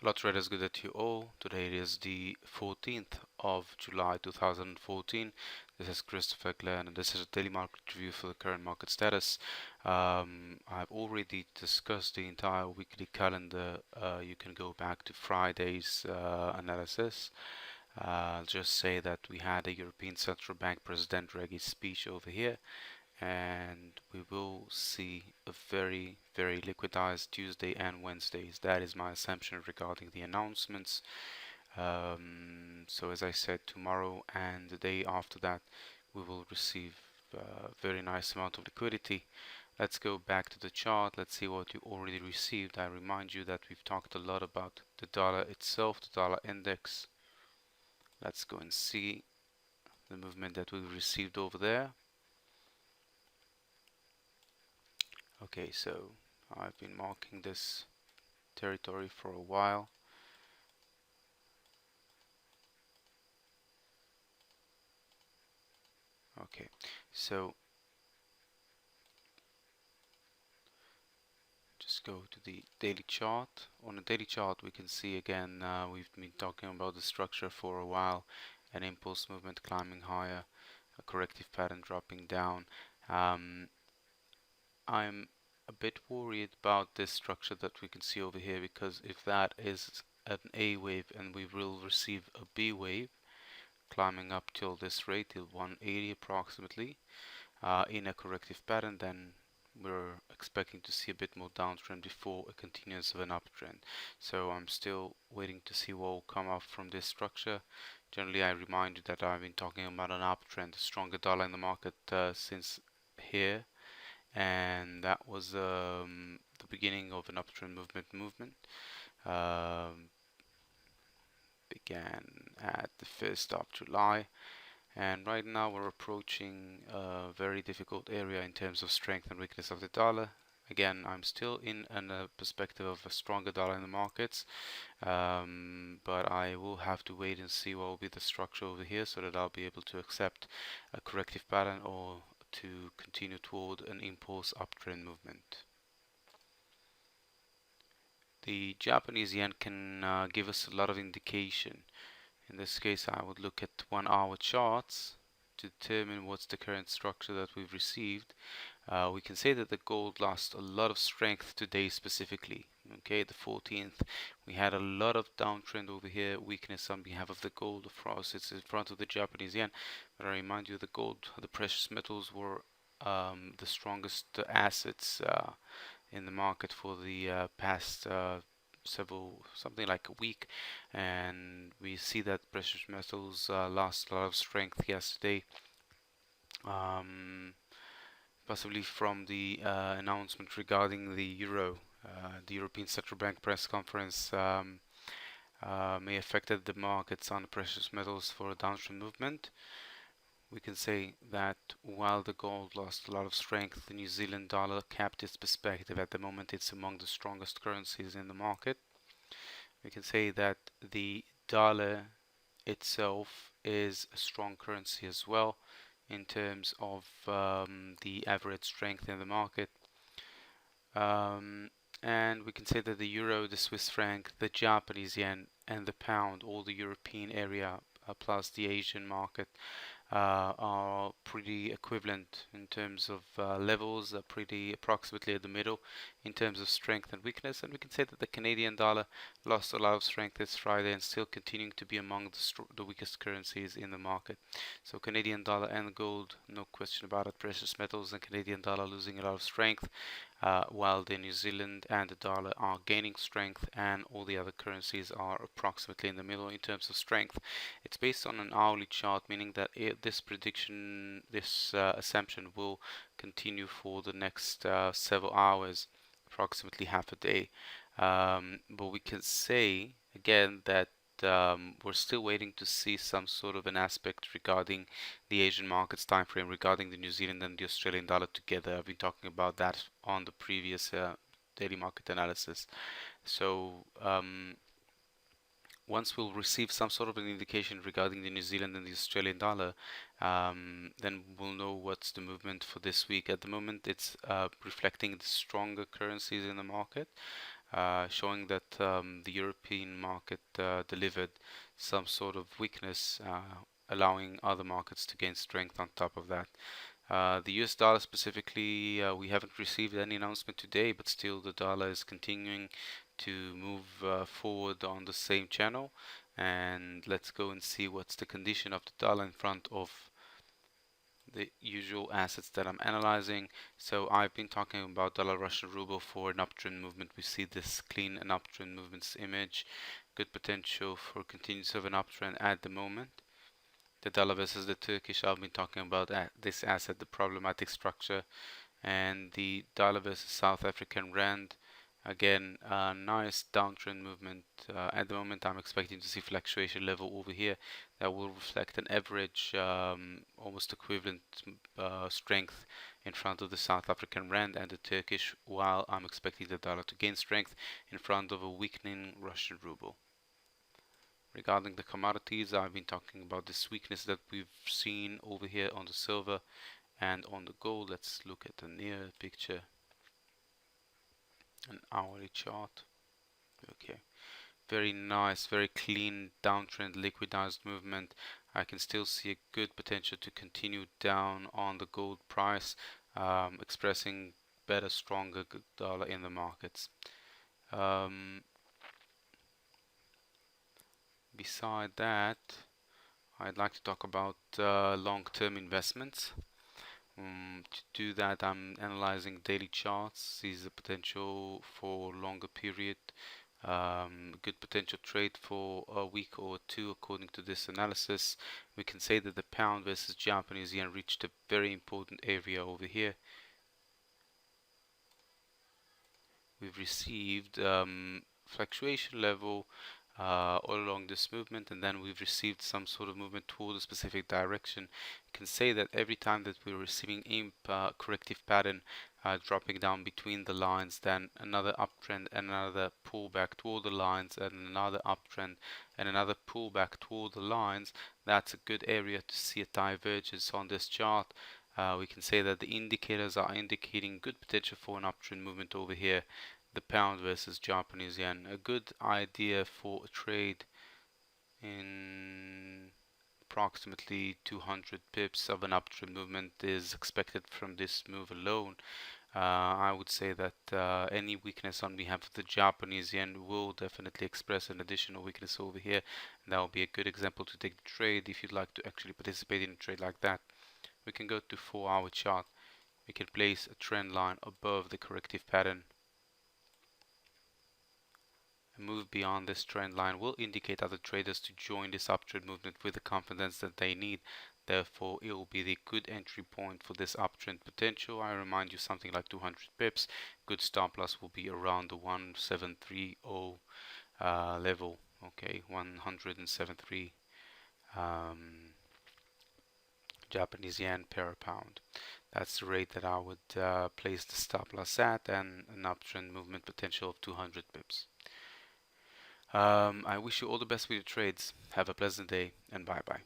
Hello traders, good day to you all. Today is the 14th of July 2014. This is Christopher Glen and this is a daily market review for the current market status. I've already discussed the entire weekly calendar. You can go back to Friday's analysis. I'll just say that we had a European Central Bank President Draghi speech over here, and we will see a very liquidized Tuesday and Wednesdays. That is my assumption regarding the announcements. So as I said, tomorrow and the day after that we will receive a very nice amount of liquidity. Let's go back to the chart. Let's see what you already received. I remind you that we've talked a lot about the dollar itself, the dollar index. Let's go and see the movement that we received over there. Okay, so I've been marking this territory for a while. Okay, so just go to the daily chart. On the daily chart, we can see again, we've been talking about the structure for a while, an impulse movement climbing higher, a corrective pattern dropping down. I'm a bit worried about this structure that we can see over here, because if that is an A wave and we will receive a B wave climbing up till this rate, till 180 approximately, in a corrective pattern, then we're expecting to see a bit more downtrend before a continuance of an uptrend. So I'm still waiting to see what will come up from this structure. Generally, I remind you that I've been talking about an uptrend, a stronger dollar in the market since here, and that was the beginning of an uptrend movement. Began at the 1st of July, and right now we're approaching a very difficult area in terms of strength and weakness of the dollar. Again, I'm still in a perspective of a stronger dollar in the markets, but I will have to wait and see what will be the structure over here so that I'll be able to accept a corrective pattern or to continue toward an impulse uptrend movement. The Japanese yen can give us a lot of indication. In this case, I would look at 1-hour charts to determine what's the current structure that we've received. We can say that the gold lost a lot of strength today specifically. Okay, the 14th, we had a lot of downtrend over here, weakness on behalf of the gold. Of course, it's in front of the Japanese yen, but I remind you the gold, the precious metals were the strongest assets in the market for the past something like a week, and we see that precious metals lost a lot of strength yesterday, possibly from the announcement regarding the euro. The European Central Bank press conference may affected the markets on precious metals for a downstream movement. We can say that while the gold lost a lot of strength, the New Zealand dollar kept its perspective. At the moment, it's among the strongest currencies in the market. We can say that the dollar itself is a strong currency as well in terms of the average strength in the market. And we can say that the euro, the Swiss franc, the Japanese yen, and the pound, all the European area plus the Asian market, are pretty equivalent in terms of levels, are pretty approximately at the middle in terms of strength and weakness. And we can say that the Canadian dollar lost a lot of strength this Friday and still continuing to be among the weakest currencies in the market. So Canadian dollar and gold, no question about it, precious metals and Canadian dollar losing a lot of strength, while the New Zealand and the dollar are gaining strength, and all the other currencies are approximately in the middle in terms of strength. It's based on an hourly chart, meaning that this prediction, this assumption will continue for the next several hours, approximately half a day. But we can say again that we're still waiting to see some sort of an aspect regarding the Asian markets time frame, regarding the New Zealand and the Australian dollar together. I've been talking about that on the previous daily market analysis. So once we'll receive some sort of an indication regarding the New Zealand and the Australian dollar, then we'll know what's the movement for this week. At the moment, it's reflecting the stronger currencies in the market. showing that the European market delivered some sort of weakness, allowing other markets to gain strength on top of that. The US dollar specifically, we haven't received any announcement today, but still the dollar is continuing to move forward on the same channel. And let's go and see what's the condition of the dollar in front of the usual assets that I'm analyzing. So I've been talking about dollar Russian ruble for an uptrend movement. We see this clean and uptrend movements image. Good potential for continuance of an uptrend at the moment. The dollar versus the Turkish, I've been talking about this asset, the problematic structure, and the dollar versus South African rand. Again, a nice downtrend movement. At the moment, I'm expecting to see fluctuation level over here that will reflect an average, almost equivalent strength in front of the South African rand and the Turkish, while I'm expecting the dollar to gain strength in front of a weakening Russian ruble. Regarding the commodities, I've been talking about this weakness that we've seen over here on the silver and on the gold. Let's look at the near picture, an hourly chart. Okay, very nice, very clean downtrend liquidized movement. I can still see a good potential to continue down on the gold price, expressing better, stronger dollar in the markets. Beside that, I'd like to talk about long-term investments. To do that, I'm analyzing daily charts, sees the potential for longer period, good potential trade for a week or two according to this analysis. We can say that the pound versus Japanese yen reached a very important area over here. We've received fluctuation level all along this movement, and then we've received some sort of movement toward a specific direction. You can say that every time that we're receiving a corrective pattern dropping down between the lines, then another uptrend and another pullback toward the lines, and another uptrend and another pullback toward the lines, that's a good area to see a divergence on this chart. We can say that the indicators are indicating good potential for an uptrend movement over here. The pound versus Japanese yen, a good idea for a trade in approximately 200 pips of an uptrend movement is expected from this move alone. I would say that any weakness on behalf of the Japanese yen will definitely express an additional weakness over here, and that will be a good example to take the trade if you'd like to actually participate in a trade like that. We can go to 4-hour chart. We can place a trend line above the corrective pattern. A move beyond this trend line will indicate other traders to join this uptrend movement with the confidence that they need. Therefore, it will be the good entry point for this uptrend potential. I remind you, something like 200 pips. Good stop loss will be around the 1730 level. Okay, 173 Japanese yen per pound. That's the rate that I would place the stop loss at, and an uptrend movement potential of 200 pips. I wish you all the best with your trades. Have a pleasant day, and bye bye.